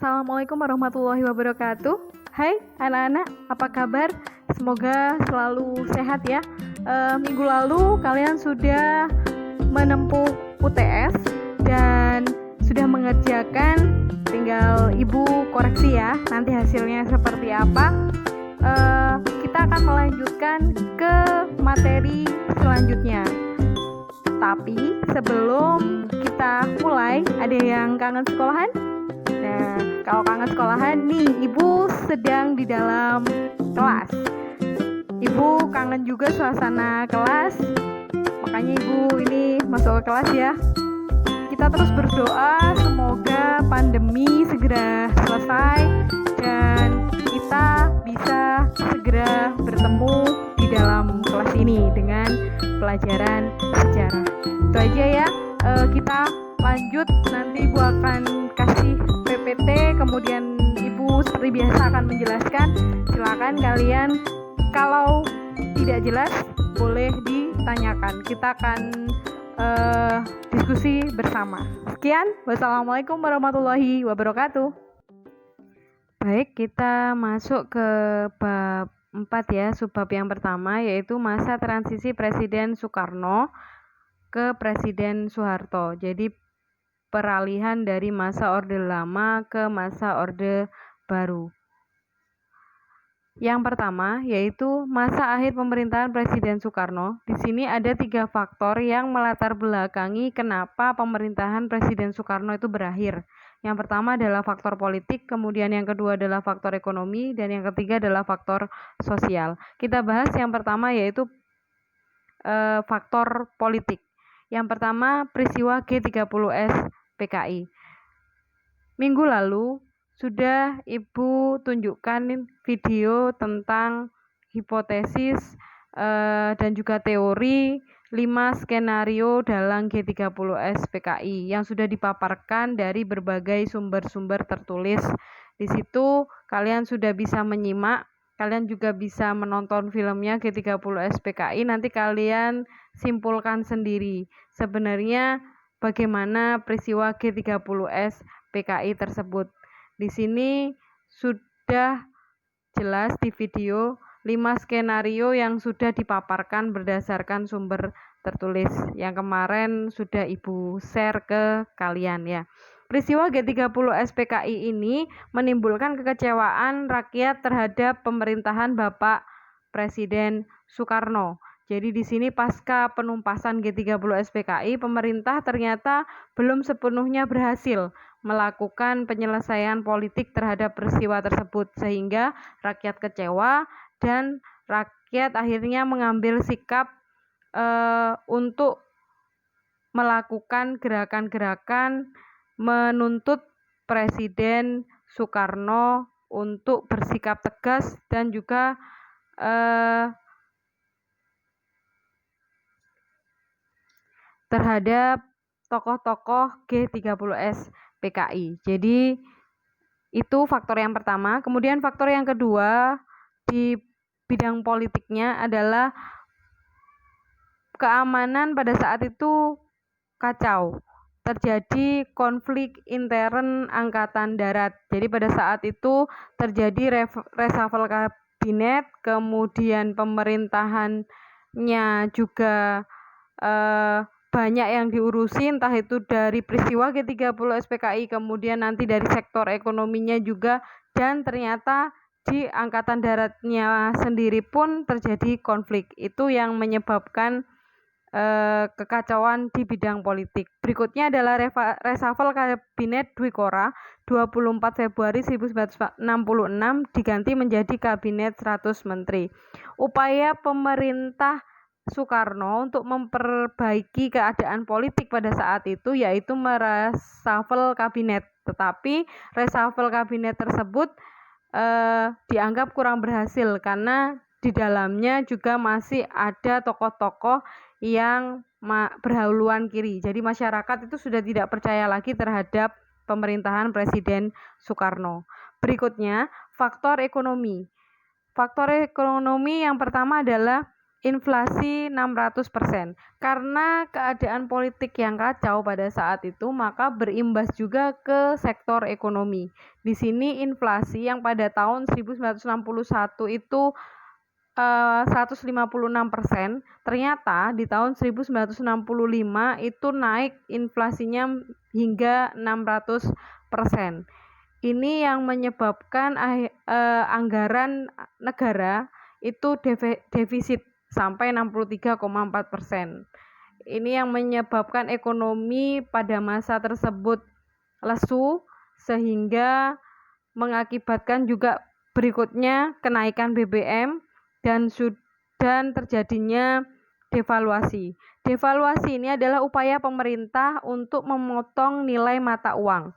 Assalamualaikum warahmatullahi wabarakatuh. Hai anak-anak, apa kabar? Semoga selalu sehat ya. Minggu lalu kalian sudah menempuh UTS dan sudah mengerjakan, tinggal ibu koreksi ya, nanti hasilnya seperti apa. Kita akan melanjutkan ke materi selanjutnya. Tapi sebelum kita mulai, ada yang kangen sekolahan? Nah, kalau kangen sekolahan nih, ibu sedang di dalam kelas. Ibu kangen juga suasana kelas, makanya ibu ini masuk ke kelas ya. Kita terus berdoa semoga pandemi segera selesai dan kita bisa segera bertemu di dalam kelas ini dengan pelajaran sejarah. Itu aja ya. Kita lanjut, nanti ibu akan kasih PPT, kemudian ibu seperti biasa akan menjelaskan. Silakan kalian kalau tidak jelas boleh ditanyakan, kita akan diskusi bersama. Sekian, wassalamualaikum warahmatullahi wabarakatuh. Baik, kita masuk ke bab 4 ya, subbab yang pertama yaitu masa transisi Presiden Soekarno ke Presiden Soeharto. Jadi peralihan dari masa Orde Lama ke masa Orde Baru. Yang pertama yaitu masa akhir pemerintahan Presiden Soekarno. Di sini ada 3 faktor yang melatar belakangi kenapa pemerintahan Presiden Soekarno itu berakhir. Yang pertama adalah faktor politik, kemudian yang kedua adalah faktor ekonomi, dan yang ketiga adalah faktor sosial. Kita bahas yang pertama yaitu faktor politik. Yang pertama, peristiwa G30S PKI. Minggu lalu sudah ibu tunjukkan video tentang hipotesis dan juga teori 5 skenario dalam G30S PKI yang sudah dipaparkan dari berbagai sumber-sumber tertulis. Di situ kalian sudah bisa menyimak, kalian juga bisa menonton filmnya G30S PKI, nanti kalian simpulkan sendiri sebenarnya bagaimana peristiwa G30S PKI tersebut. Di sini sudah jelas di video 5 skenario yang sudah dipaparkan berdasarkan sumber tertulis yang kemarin sudah ibu share ke kalian ya. Peristiwa G30S PKI ini menimbulkan kekecewaan rakyat terhadap pemerintahan Bapak Presiden Soekarno. Jadi di sini pasca penumpasan G30S PKI, pemerintah ternyata belum sepenuhnya berhasil melakukan penyelesaian politik terhadap peristiwa tersebut, sehingga rakyat kecewa dan rakyat akhirnya mengambil sikap untuk melakukan gerakan-gerakan menuntut Presiden Soekarno untuk bersikap tegas dan juga terhadap tokoh-tokoh G30S PKI. Jadi itu faktor yang pertama. Kemudian faktor yang kedua di bidang politiknya adalah keamanan pada saat itu kacau. Terjadi konflik intern Angkatan Darat. Jadi pada saat itu terjadi reshuffle kabinet, kemudian pemerintahannya juga banyak yang diurusi, entah itu dari peristiwa G30S PKI, kemudian nanti dari sektor ekonominya juga, dan ternyata di Angkatan Daratnya sendiri pun terjadi konflik. Itu yang menyebabkan kekacauan di bidang politik. Berikutnya adalah reshuffle kabinet Dwi Korah 24 Februari 1966 diganti menjadi kabinet 100 menteri. Upaya pemerintah Soekarno untuk memperbaiki keadaan politik pada saat itu yaitu mereshuffle kabinet, tetapi reshuffle kabinet tersebut dianggap kurang berhasil karena di dalamnya juga masih ada tokoh-tokoh yang berhaluan kiri. Jadi masyarakat itu sudah tidak percaya lagi terhadap pemerintahan Presiden Soekarno. Berikutnya, faktor ekonomi. Faktor ekonomi yang pertama adalah inflasi 600%. Karena keadaan politik yang kacau pada saat itu, maka berimbas juga ke sektor ekonomi. Di sini inflasi yang pada tahun 1961 itu 156%, ternyata di tahun 1965 itu naik inflasinya hingga 600%. Ini yang menyebabkan anggaran negara itu defisit sampai 63,4%. Ini yang menyebabkan ekonomi pada masa tersebut lesu, sehingga mengakibatkan juga berikutnya kenaikan BBM dan terjadinya devaluasi. Devaluasi ini adalah upaya pemerintah untuk memotong nilai mata uang.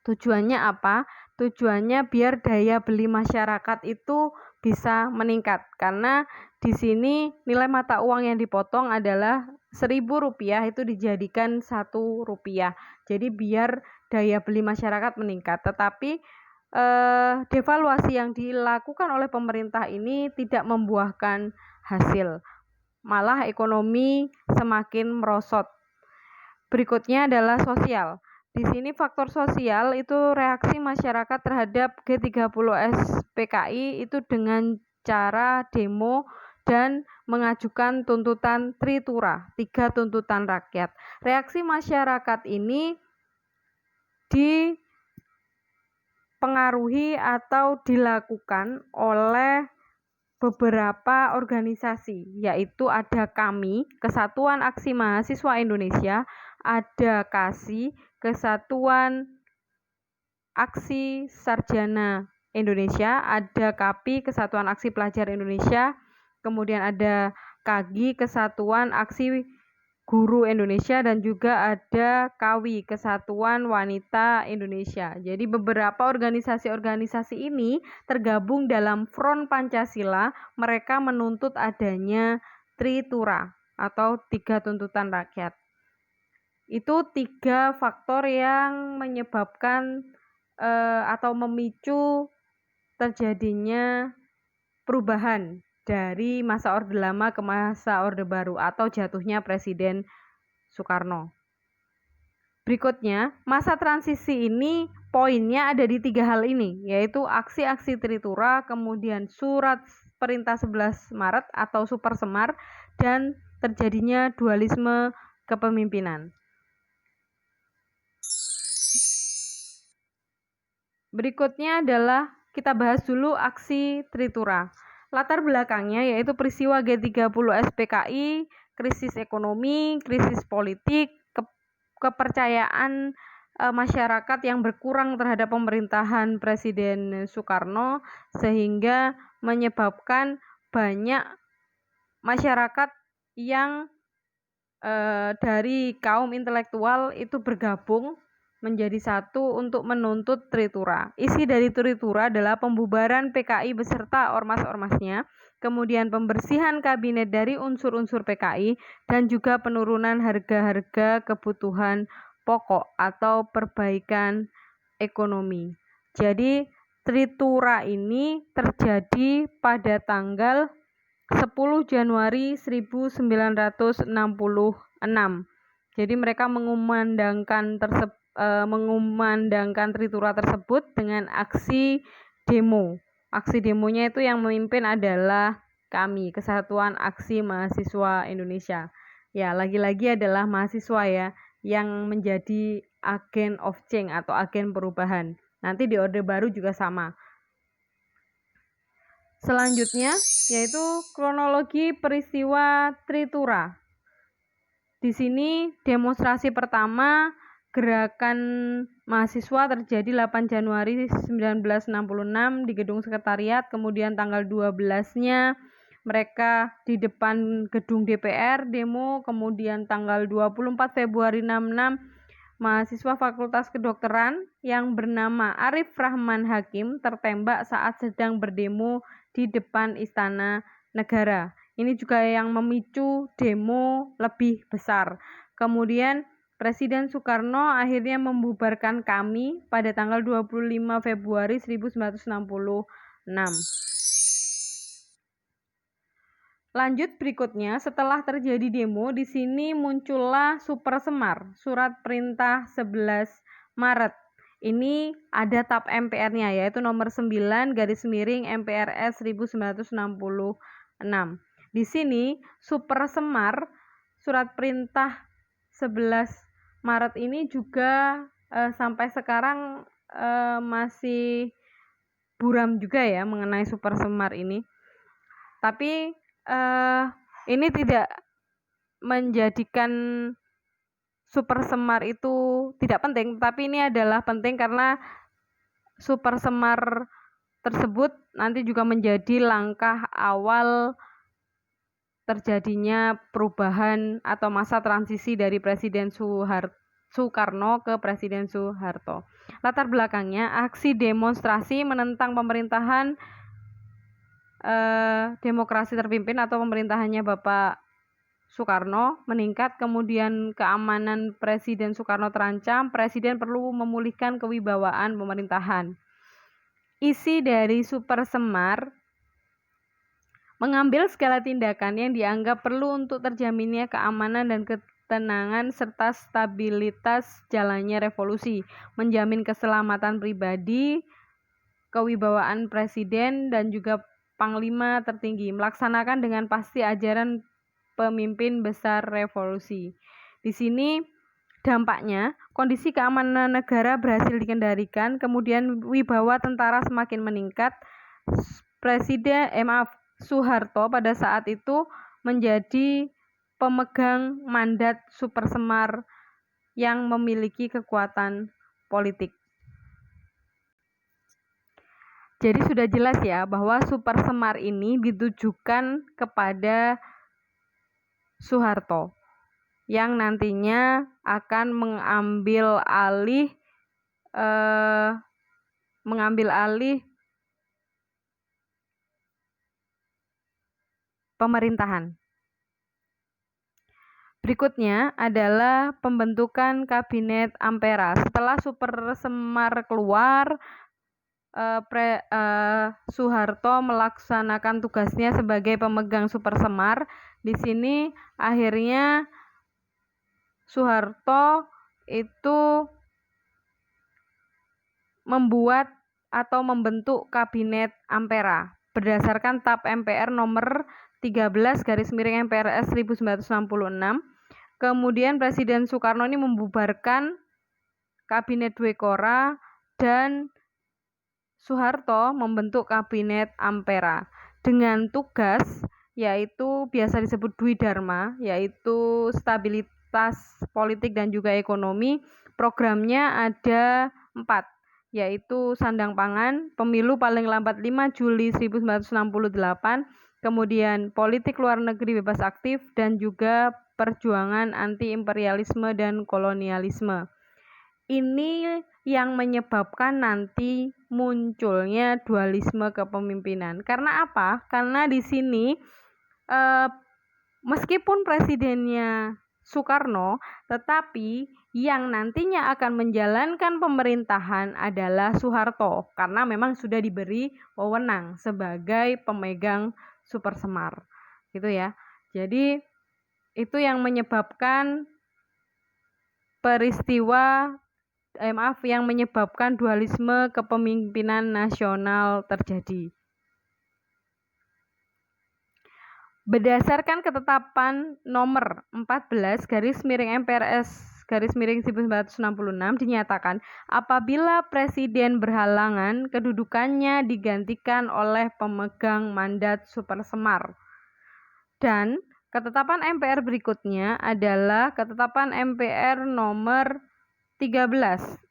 Tujuannya apa? Tujuannya biar daya beli masyarakat itu bisa meningkat, karena di sini nilai mata uang yang dipotong adalah Rp1.000 itu dijadikan Rp1. Jadi biar daya beli masyarakat meningkat. Tetapi devaluasi yang dilakukan oleh pemerintah ini tidak membuahkan hasil, malah ekonomi semakin merosot. Berikutnya adalah sosial. Di sini faktor sosial itu reaksi masyarakat terhadap G30S PKI itu dengan cara demo dan mengajukan tuntutan Tritura, 3 tuntutan rakyat. Reaksi masyarakat ini dipengaruhi atau dilakukan oleh beberapa organisasi, yaitu ada KAMI, Kesatuan Aksi Mahasiswa Indonesia, ada KASI, Kesatuan Aksi Sarjana Indonesia, ada KAPI, Kesatuan Aksi Pelajar Indonesia, kemudian ada KAGI, Kesatuan Aksi Guru Indonesia, dan juga ada KAWI, Kesatuan Wanita Indonesia. Jadi beberapa organisasi-organisasi ini tergabung dalam Front Pancasila. Mereka menuntut adanya Tritura atau 3 tuntutan rakyat. Itu 3 faktor yang menyebabkan atau memicu terjadinya perubahan dari masa Orde Lama ke masa Orde Baru atau jatuhnya Presiden Soekarno. Berikutnya, masa transisi ini poinnya ada di 3 hal ini, yaitu aksi-aksi Tritura, kemudian surat perintah 11 Maret atau Super Semar, dan terjadinya dualisme kepemimpinan. Berikutnya adalah kita bahas dulu aksi Tritura. Latar belakangnya yaitu peristiwa G30S PKI, krisis ekonomi, krisis politik, kepercayaan masyarakat yang berkurang terhadap pemerintahan Presiden Soekarno, sehingga menyebabkan banyak masyarakat yang dari kaum intelektual itu bergabung menjadi satu untuk menuntut Tritura. Isi dari Tritura adalah pembubaran PKI beserta ormas-ormasnya, kemudian pembersihan kabinet dari unsur-unsur PKI, dan juga penurunan harga-harga kebutuhan pokok atau perbaikan ekonomi. Jadi Tritura ini terjadi pada tanggal 10 Januari 1966. Jadi mereka mengumandangkan Tritura tersebut dengan aksi demo. Aksi demonya itu yang memimpin adalah kami, Kesatuan Aksi Mahasiswa Indonesia. Ya, lagi-lagi adalah mahasiswa ya yang menjadi agen of change atau agen perubahan. Nanti di Orde Baru juga sama. Selanjutnya yaitu kronologi peristiwa Tritura. Di sini demonstrasi pertama gerakan mahasiswa terjadi 8 Januari 1966 di gedung sekretariat, kemudian tanggal 12-nya mereka di depan gedung DPR demo, kemudian tanggal 24 Februari 66 mahasiswa Fakultas Kedokteran yang bernama Arif Rahman Hakim tertembak saat sedang berdemo di depan Istana Negara. Ini juga yang memicu demo lebih besar. Kemudian Presiden Soekarno akhirnya membubarkan kami pada tanggal 25 Februari 1966. Lanjut berikutnya, setelah terjadi demo, di sini muncullah Super Semar, Surat Perintah 11 Maret. Ini ada TAP MPR-nya, yaitu nomor 9 garis miring MPRS 1966. Di sini Super Semar, Surat Perintah 11 Maret ini juga sampai sekarang masih buram juga ya mengenai Super Semar ini. Tapi ini tidak menjadikan Super Semar itu tidak penting, tapi ini adalah penting karena Super Semar tersebut nanti juga menjadi langkah awal terjadinya perubahan atau masa transisi dari Presiden Soekarno ke Presiden Soeharto. Latar belakangnya, aksi demonstrasi menentang pemerintahan demokrasi terpimpin atau pemerintahannya Bapak Soekarno meningkat, kemudian keamanan Presiden Soekarno terancam, Presiden perlu memulihkan kewibawaan pemerintahan. Isi dari Super Semar mengambil segala tindakan yang dianggap perlu untuk terjaminnya keamanan dan ketenangan serta stabilitas jalannya revolusi, menjamin keselamatan pribadi, kewibawaan Presiden dan juga Panglima tertinggi, melaksanakan dengan pasti ajaran pemimpin besar revolusi. Di sini dampaknya kondisi keamanan negara berhasil dikendalikan, kemudian wibawa tentara semakin meningkat. Soeharto pada saat itu menjadi pemegang mandat Super Semar yang memiliki kekuatan politik. Jadi sudah jelas ya bahwa Super Semar ini ditujukan kepada Soeharto yang nantinya akan mengambil alih pemerintahan. Berikutnya adalah pembentukan Kabinet Ampera. Setelah Super Semar keluar, Soeharto melaksanakan tugasnya sebagai pemegang Super Semar. Di sini akhirnya Soeharto itu membuat atau membentuk Kabinet Ampera berdasarkan TAP MPR nomor 13 garis miring MPRS 1966. Kemudian Presiden Soekarno ini membubarkan Kabinet Dwekora dan Soeharto membentuk Kabinet Ampera dengan tugas yaitu biasa disebut Dwi Dharma, yaitu stabilitas politik dan juga ekonomi. Programnya ada 4, yaitu sandang pangan, pemilu paling lambat 5 Juli 1968, kemudian politik luar negeri bebas aktif, dan juga perjuangan anti-imperialisme dan kolonialisme. Ini yang menyebabkan nanti munculnya dualisme kepemimpinan. Karena apa? Karena di sini meskipun presidennya Soekarno, tetapi yang nantinya akan menjalankan pemerintahan adalah Soeharto karena memang sudah diberi wewenang sebagai pemegang Super Semar. Gitu ya. Jadi itu yang menyebabkan yang menyebabkan dualisme kepemimpinan nasional terjadi. Berdasarkan ketetapan nomor 14 garis miring MPRS garis miring 1966 dinyatakan apabila presiden berhalangan kedudukannya digantikan oleh pemegang mandat Super Semar. Dan ketetapan MPR berikutnya adalah ketetapan MPR nomor 13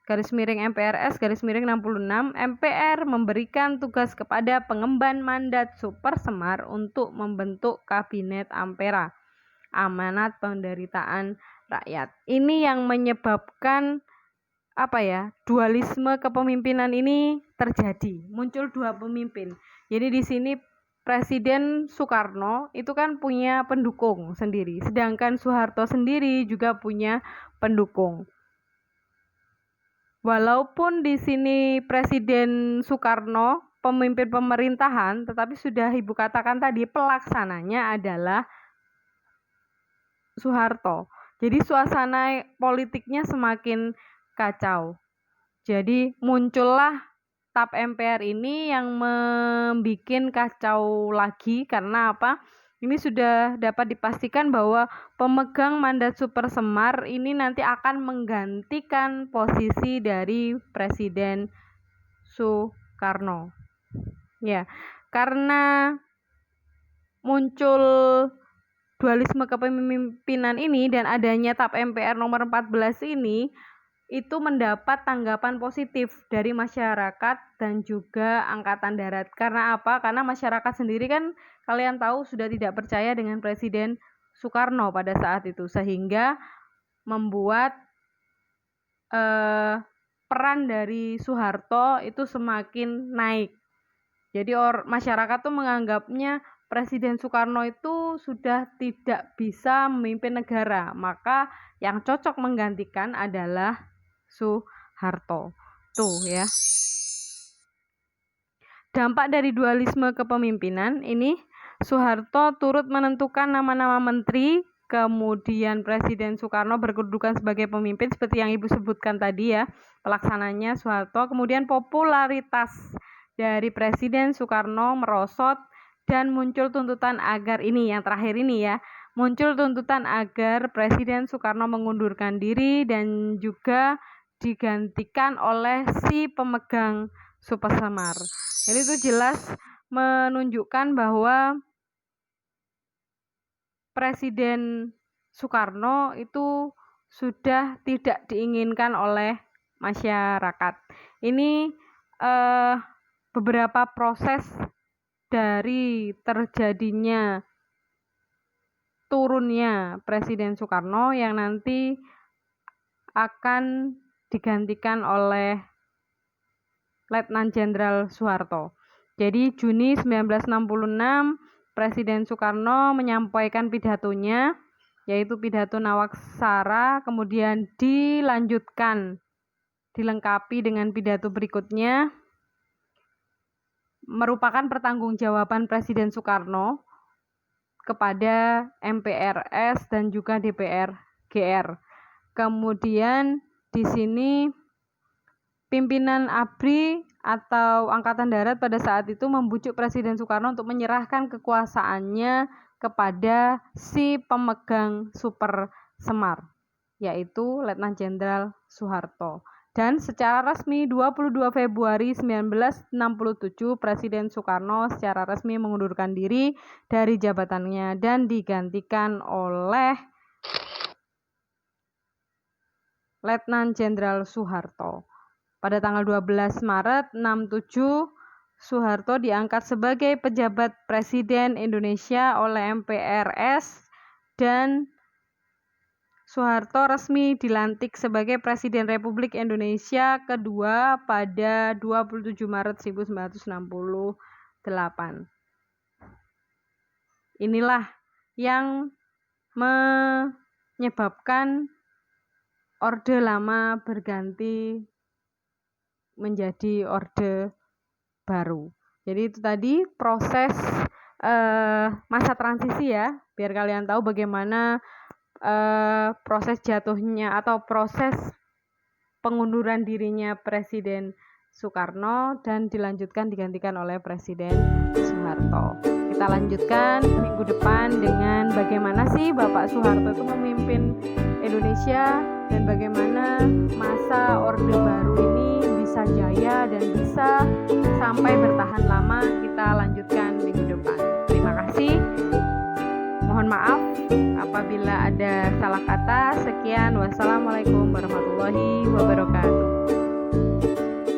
garis miring MPRS garis miring 66. MPR memberikan tugas kepada pengemban mandat Super Semar untuk membentuk Kabinet Ampera, amanat penderitaan rakyat. Ini yang menyebabkan dualisme kepemimpinan ini terjadi, muncul dua pemimpin. Jadi di sini Presiden Soekarno itu kan punya pendukung sendiri, sedangkan Soeharto sendiri juga punya pendukung. Walaupun di sini Presiden Soekarno pemimpin pemerintahan, tetapi sudah Ibu katakan tadi pelaksananya adalah Soeharto. Jadi suasana politiknya semakin kacau. Jadi muncullah TAP MPR ini yang membuat kacau lagi karena apa? Ini sudah dapat dipastikan bahwa pemegang mandat Super Semar ini nanti akan menggantikan posisi dari Presiden Soekarno. Ya, karena muncul dualisme kepemimpinan ini dan adanya TAP MPR nomor 14 ini itu mendapat tanggapan positif dari masyarakat dan juga Angkatan Darat. Karena apa? Karena masyarakat sendiri kan kalian tahu sudah tidak percaya dengan Presiden Soekarno pada saat itu, sehingga membuat peran dari Soeharto itu semakin naik. Jadi masyarakat tuh menganggapnya Presiden Soekarno itu sudah tidak bisa memimpin negara, maka yang cocok menggantikan adalah Soeharto. Tuh ya. Dampak dari dualisme kepemimpinan ini, Soeharto turut menentukan nama-nama menteri, kemudian Presiden Soekarno berkedudukan sebagai pemimpin seperti yang Ibu sebutkan tadi ya, pelaksananya Soeharto. Kemudian popularitas dari Presiden Soekarno merosot dan muncul tuntutan agar ini, yang terakhir ini ya, muncul tuntutan agar Presiden Soekarno mengundurkan diri dan juga digantikan oleh si pemegang Super Semar. Jadi itu jelas menunjukkan bahwa Presiden Soekarno itu sudah tidak diinginkan oleh masyarakat. Ini beberapa proses dari terjadinya turunnya Presiden Soekarno yang nanti akan digantikan oleh Letnan Jenderal Soeharto. Jadi Juni 1966 Presiden Soekarno menyampaikan pidatonya, yaitu pidato Nawaksara, kemudian dilanjutkan dilengkapi dengan pidato berikutnya, merupakan pertanggungjawaban Presiden Soekarno kepada MPRS dan juga DPR GR. Kemudian di sini pimpinan ABRI atau Angkatan Darat pada saat itu membujuk Presiden Soekarno untuk menyerahkan kekuasaannya kepada si pemegang Super Semar, yaitu Letnan Jenderal Soeharto. Dan secara resmi 22 Februari 1967 Presiden Soekarno secara resmi mengundurkan diri dari jabatannya dan digantikan oleh Letnan Jenderal Soeharto. Pada tanggal 12 Maret 67 Soeharto diangkat sebagai pejabat Presiden Indonesia oleh MPRS dan Soeharto resmi dilantik sebagai Presiden Republik Indonesia kedua pada 27 Maret 1968. Inilah yang menyebabkan Orde Lama berganti menjadi Orde Baru. Jadi itu tadi proses masa transisi ya, biar kalian tahu bagaimana proses jatuhnya atau proses pengunduran dirinya Presiden Soekarno dan digantikan oleh Presiden Soeharto. Kita lanjutkan minggu depan dengan bagaimana sih Bapak Soeharto itu memimpin Indonesia dan bagaimana masa Orde Baru ini bisa jaya dan bisa sampai bertahan lama. Kita lanjutkan minggu depan. Terima kasih. Mohon maaf apabila ada salah kata. Sekian, wassalamualaikum warahmatullahi wabarakatuh.